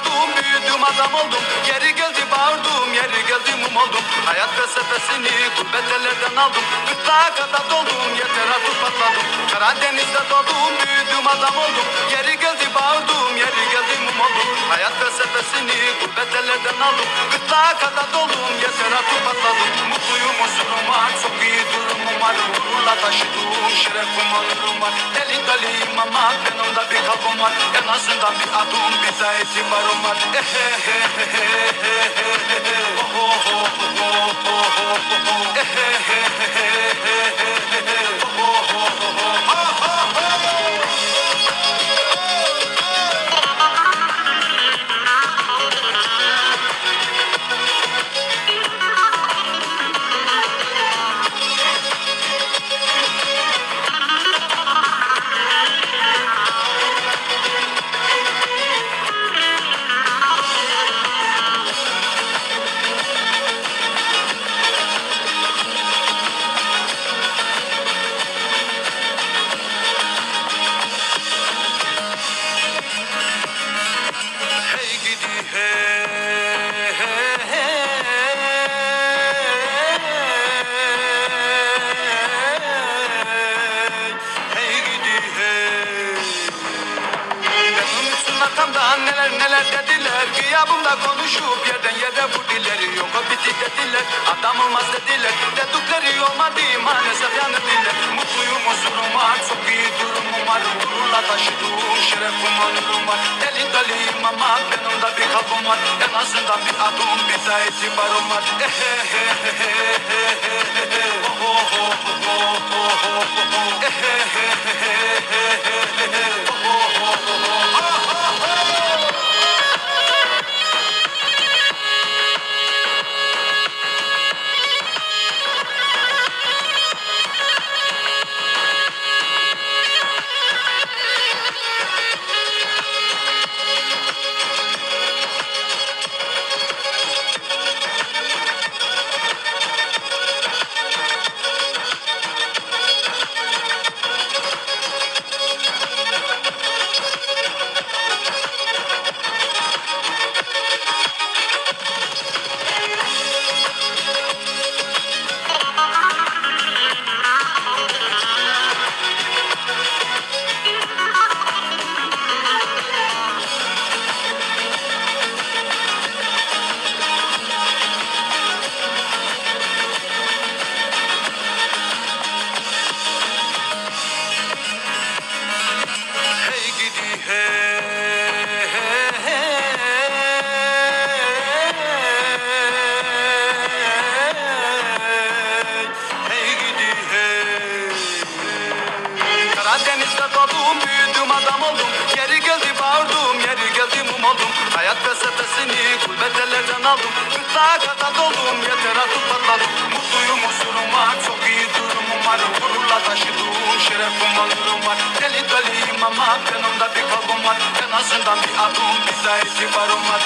doğdum, büyüdüm, adam oldum. Yeri geldi bağırdım, yeri geldi mum oldum. Hayat felsefesini gurbet ellerden aldım. Gırtlağa kadar doldum, yeter artık patladım. Karadeniz'de doğdum, büyüdüm, adam oldum. Yeri geldi bağırdım, yeri geldi mum oldum. Hayat felsefesini gurbet ellerden aldım. Gırtlağa kadar doldum, yeter artık patladım. Mutluyum, huzurum var, çok iyi durumum var. Gururla taşıdığım şerefim, onurum var. Deli deliyim ama yanımda bir kalbim var. En azından bir adım, bize itibarım var. Hey gidi hey, hey, hey gidi hey. Benim için arkamdan neler neler dediler. Gıyabımda konuşup yerden yere vurdiler. Yok o bitti dediler, adam olmaz dediler. Dedikleri olmadı maalesef yanı diller. Mutluyum, huzurum var, çok iyi durumum var. Gururla taşıdığım şerefim, onurum var. Deli deliyim ama yanımda bir kalbim var. En azından bir adım, bize itibarım var. Hey gidi hey, hey gidi hey. Karadeniz'de doğdum, büyüdüm, adam oldum. Yeri geldi bağırdım, yeri geldi mum oldum. Hayat felsefesini gurbet ellerden aldım. Gırtlağa kadar doldum, yeter artık patladım. Mutluyum, huzurum var, çok iyi durumum var. Gururla taşıdığım şerefim, onurum var. Deli deliyim ama yanımda bir kalbim var. En azından bir adım, bize itibarım var.